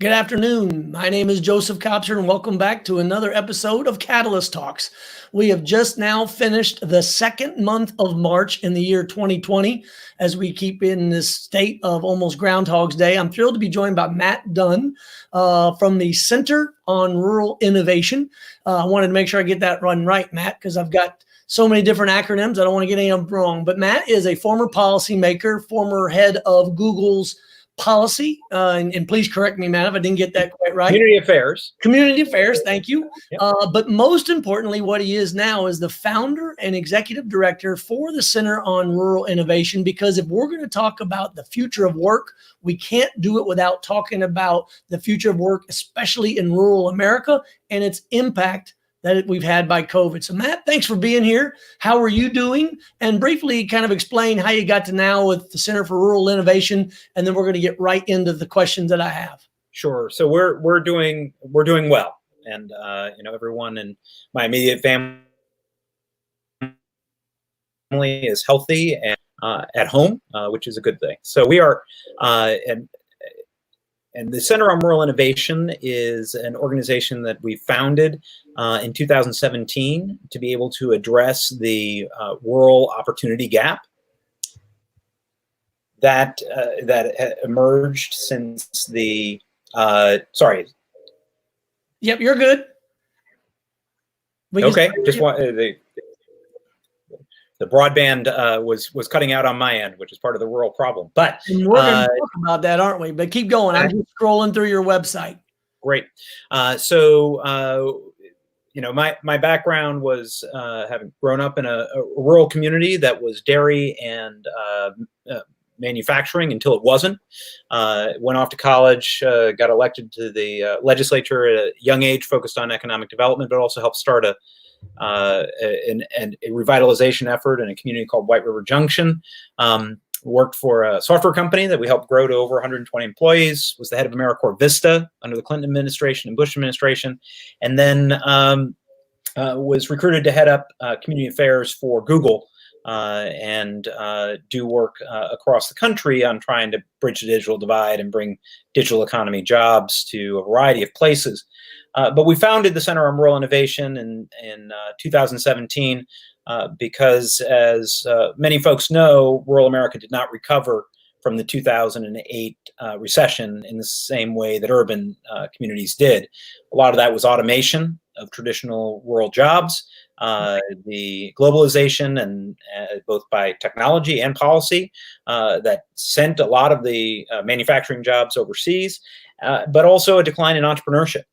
Good afternoon. My name is Joseph Kopser, and welcome back to another episode of Catalyst Talks. We have just now finished the second month of March in the year 2020 as we keep in this state of almost Groundhog's Day. I'm thrilled to be joined by Matt Dunne from the Center on Rural Innovation. I wanted to make sure I get that run right, Matt, because I've got so many different acronyms. I don't want to get any of them wrong. But Matt is a former policymaker, former head of Google's policy, and please correct me, Matt, if I didn't get that quite right. Community affairs, thank you. Yep. But most importantly, what he is now is the founder and executive director for the Center on Rural Innovation, because if we're going to talk about the future of work, we can't do it without talking about the future of work, especially in rural America and its impact that we've had by COVID. So Matt, thanks for being here. How are you doing? And briefly kind of explain how you got to now with the Center for Rural Innovation, and then we're going to get right into the questions that I have. Sure. So we're doing well, and everyone in my immediate family is healthy and at home, which is a good thing. So we are, and the Center on Rural Innovation is an organization that we founded in 2017 to be able to address the rural opportunity gap that emerged since the sorry. Yep, you're good. Okay, just want the broadband was cutting out on my end, which is part of the rural problem. But and we're going to talk about that, aren't we? But keep going. I'm just scrolling through your website. Great. My background was having grown up in a rural community that was dairy and manufacturing until it wasn't. Went off to college, got elected to the legislature at a young age, focused on economic development, but also helped start a revitalization effort in a community called White River Jct. Worked for a software company that we helped grow to over 120 employees, was the head of AmeriCorps VISTA under the Clinton administration and Bush administration, and then was recruited to head up community affairs for Google and do work across the country on trying to bridge the digital divide and bring digital economy jobs to a variety of places. But we founded the Center on Rural Innovation in 2017 because, as many folks know, rural America did not recover from the 2008 recession in the same way that urban communities did. A lot of that was automation of traditional rural jobs, the globalization and both by technology and policy that sent a lot of the manufacturing jobs overseas, but also a decline in entrepreneurship.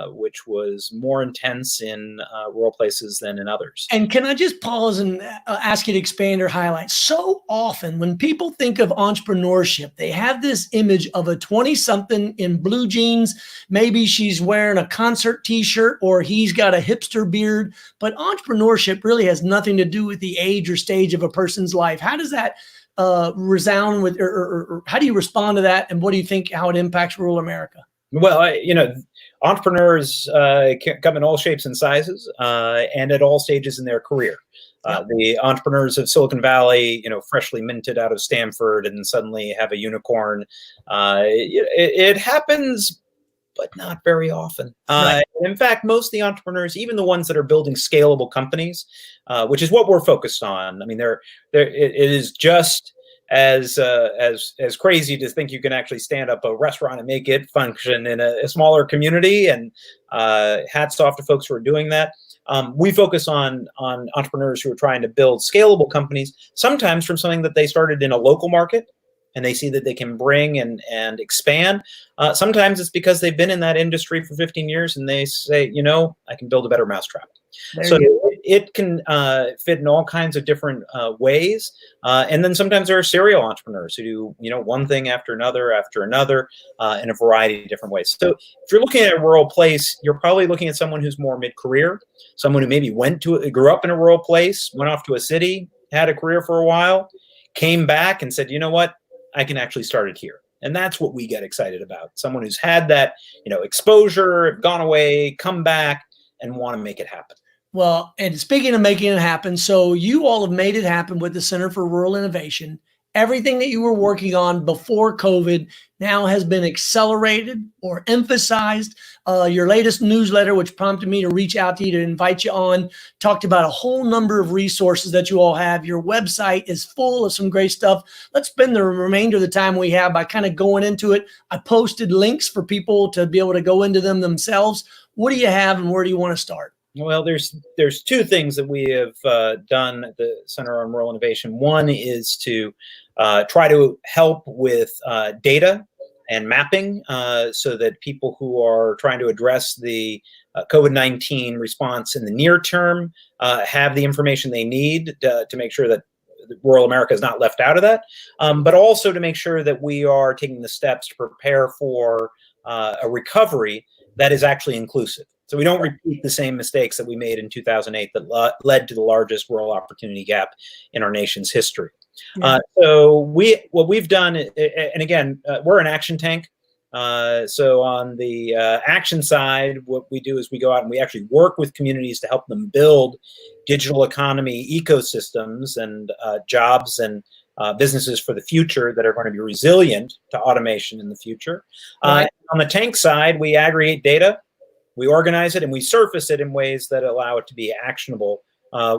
Which was more intense in rural places than in others. And can I just pause and ask you to expand or highlight? So often when people think of entrepreneurship, they have this image of a 20-something in blue jeans. Maybe she's wearing a concert t-shirt or he's got a hipster beard. But entrepreneurship really has nothing to do with the age or stage of a person's life. How does that resound with, or how do you respond to that? And what do you think, how it impacts rural America? Well, entrepreneurs come in all shapes and sizes and at all stages in their career. The entrepreneurs of Silicon Valley, freshly minted out of Stanford and suddenly have a unicorn. It happens, but not very often. Right. In fact, most of the entrepreneurs, even the ones that are building scalable companies, which is what we're focused on. I mean, it is just as crazy to think you can actually stand up a restaurant and make it function in a smaller community, and hats off to folks who are doing that. We focus on entrepreneurs who are trying to build scalable companies, sometimes from something that they started in a local market and they see that they can bring and expand. Sometimes it's because they've been in that industry for 15 years and they say, I can build a better mousetrap. So it can fit in all kinds of different ways. And then sometimes there are serial entrepreneurs who do, one thing after another in a variety of different ways. So if you're looking at a rural place, you're probably looking at someone who's more mid-career, someone who maybe grew up in a rural place, went off to a city, had a career for a while, came back and said, you know what, I can actually start it here. And that's what we get excited about. Someone who's had that, exposure, gone away, come back, and want to make it happen. Well, and speaking of making it happen, so you all have made it happen with the Center for Rural Innovation. everything that you were working on before COVID now has been accelerated or emphasized. Your latest newsletter, which prompted me to reach out to you to invite you on, talked about a whole number of resources that you all have. Your website is full of some great stuff. Let's spend the remainder of the time we have by kind of going into it. I posted links for people to be able to go into them themselves. What do you have and where do you want to start? Well, there's two things that we have done at the Center on Rural Innovation. One is to try to help with data and mapping so that people who are trying to address the COVID-19 response in the near term have the information they need to make sure that rural America is not left out of that, but also to make sure that we are taking the steps to prepare for a recovery that is actually inclusive. So we don't repeat the same mistakes that we made in 2008 that led to the largest rural opportunity gap in our nation's history. Yeah. So what we've done, and again, we're an action tank. So on the action side, what we do is we go out and we actually work with communities to help them build digital economy ecosystems and jobs and businesses for the future that are going to be resilient to automation in the future. Right. On the tank side, we aggregate data, we organize it, and we surface it in ways that allow it to be actionable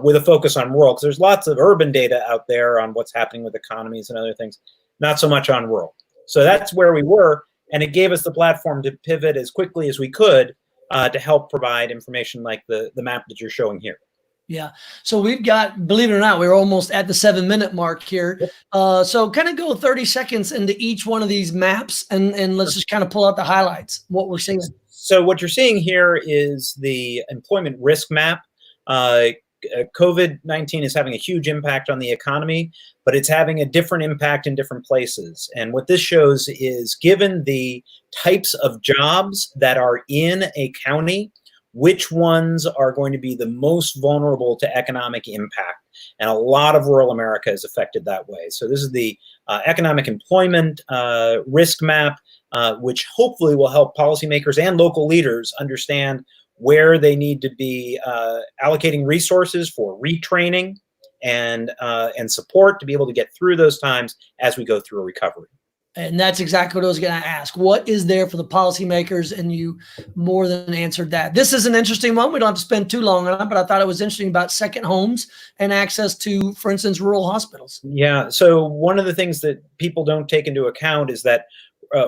with a focus on rural, because there's lots of urban data out there on what's happening with economies and other things, not so much on rural. So that's where we were, and it gave us the platform to pivot as quickly as we could to help provide information like the map that you're showing here. Yeah. So we've got, believe it or not, we're almost at the 7-minute mark here. So kind of go 30 seconds into each one of these maps and let's just kind of pull out the highlights, what we're seeing. So what you're seeing here is the employment risk map. COVID-19 is having a huge impact on the economy, but it's having a different impact in different places. And what this shows is, given the types of jobs that are in a county, which ones are going to be the most vulnerable to economic impact. And a lot of rural America is affected that way. So this is the economic employment risk map, which hopefully will help policymakers and local leaders understand where they need to be allocating resources for retraining and support to be able to get through those times as we go through a recovery. And that's exactly what I was going to ask. What is there for the policymakers? And you more than answered that. This is an interesting one. We don't have to spend too long on it, but I thought it was interesting about second homes and access to, for instance, rural hospitals. Yeah. So one of the things that people don't take into account is that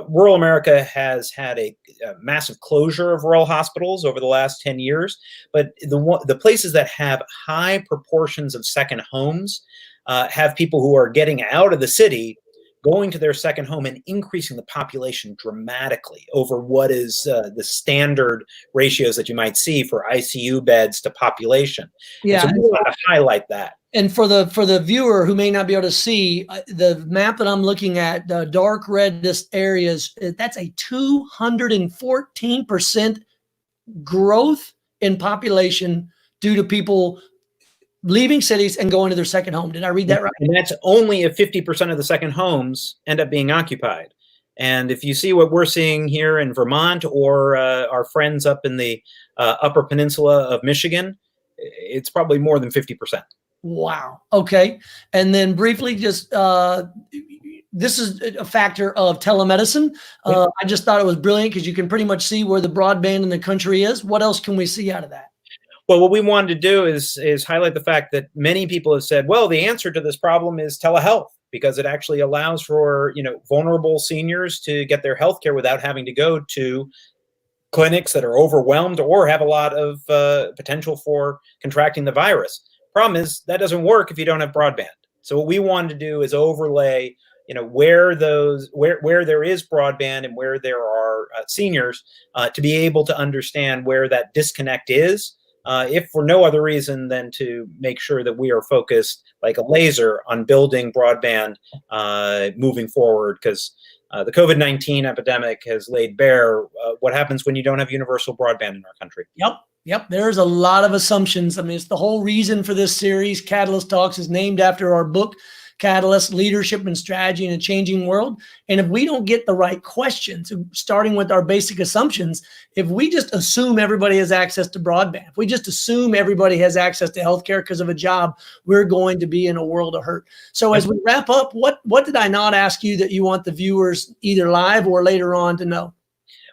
rural America has had a massive closure of rural hospitals over the last 10 years. But the places that have high proportions of second homes have people who are getting out of the city, going to their second home, and increasing the population dramatically over what is the standard ratios that you might see for ICU beds to population. Yeah, and so we want to highlight that. And for the viewer who may not be able to see the map that I'm looking at, the dark reddest areas, that's a 214% growth in population due to people leaving cities and going to their second home. Did I read that right? And that's only if 50% of the second homes end up being occupied. And if you see what we're seeing here in Vermont or our friends up in the Upper Peninsula of Michigan, it's probably more than 50%. Wow. Okay. And then briefly, just this is a factor of telemedicine. I just thought it was brilliant because you can pretty much see where the broadband in the country is. What else can we see out of that? Well, what we wanted to do is highlight the fact that many people have said, well, the answer to this problem is telehealth, because it actually allows for, vulnerable seniors to get their health care without having to go to clinics that are overwhelmed or have a lot of potential for contracting the virus. Problem is that doesn't work if you don't have broadband. So what we wanted to do is overlay, where there is broadband and where there are seniors to be able to understand where that disconnect is. If for no other reason than to make sure that we are focused like a laser on building broadband moving forward, because the COVID-19 epidemic has laid bare what happens when you don't have universal broadband in our country. Yep. There's a lot of assumptions. I mean, it's the whole reason for this series. Catalyst Talks is named after our book, Catalyst, leadership and strategy in a changing world. And if we don't get the right questions, starting with our basic assumptions, if we just assume everybody has access to broadband, if we just assume everybody has access to healthcare because of a job, we're going to be in a world of hurt. So as we wrap up, what did I not ask you that you want the viewers either live or later on to know?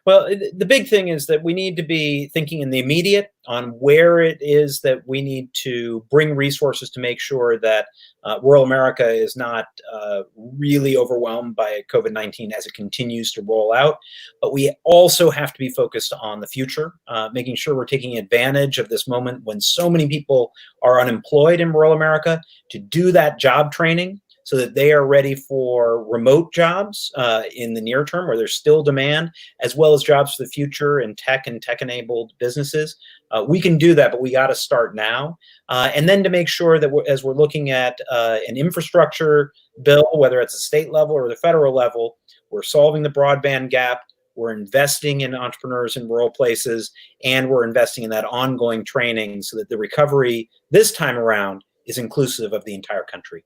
Well, the big thing is that we need to be thinking in the immediate on where it is that we need to bring resources to make sure that rural America is not really overwhelmed by COVID-19 as it continues to roll out. But we also have to be focused on the future, making sure we're taking advantage of this moment when so many people are unemployed in rural America to do that job training, so that they are ready for remote jobs in the near term where there's still demand, as well as jobs for the future in tech and tech-enabled businesses. We can do that, but we got to start now. And then to make sure that as we're looking at an infrastructure bill, whether it's a state level or the federal level, we're solving the broadband gap, we're investing in entrepreneurs in rural places, and we're investing in that ongoing training so that the recovery this time around is inclusive of the entire country.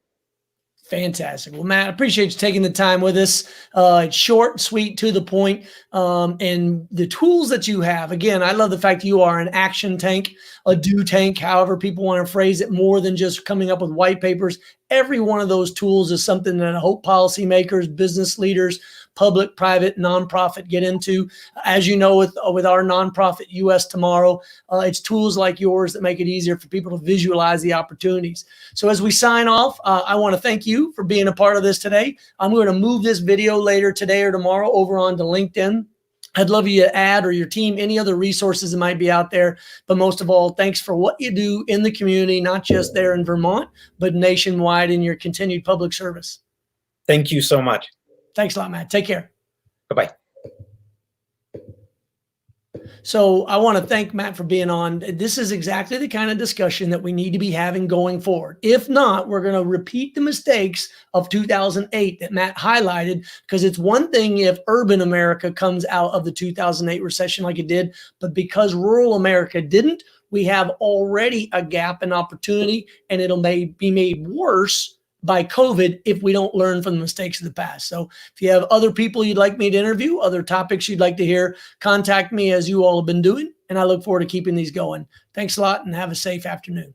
Fantastic. Well, Matt, I appreciate you taking the time with us. It's short, sweet, to the point. And the tools that you have, again, I love the fact that you are an action tank, a do tank, however people want to phrase it, more than just coming up with white papers. Every one of those tools is something that I hope policymakers, business leaders, public, private, nonprofit get into. As you know, with our nonprofit US Tomorrow, it's tools like yours that make it easier for people to visualize the opportunities. So as we sign off, I want to thank you for being a part of this today. I'm going to move this video later today or tomorrow over onto LinkedIn. I'd love you to add, or your team, any other resources that might be out there. But most of all, thanks for what you do in the community, not just there in Vermont, but nationwide in your continued public service. Thank you so much. Thanks a lot, Matt. Take care. Bye-bye. So I want to thank Matt for being on. This is exactly the kind of discussion that we need to be having going forward. If not, we're going to repeat the mistakes of 2008 that Matt highlighted, because it's one thing if urban America comes out of the 2008 recession like it did, but because rural America didn't, we have already a gap in opportunity, and it'll be made worse by COVID if we don't learn from the mistakes of the past. So if you have other people you'd like me to interview, other topics you'd like to hear, contact me as you all have been doing, and I look forward to keeping these going. Thanks a lot and have a safe afternoon.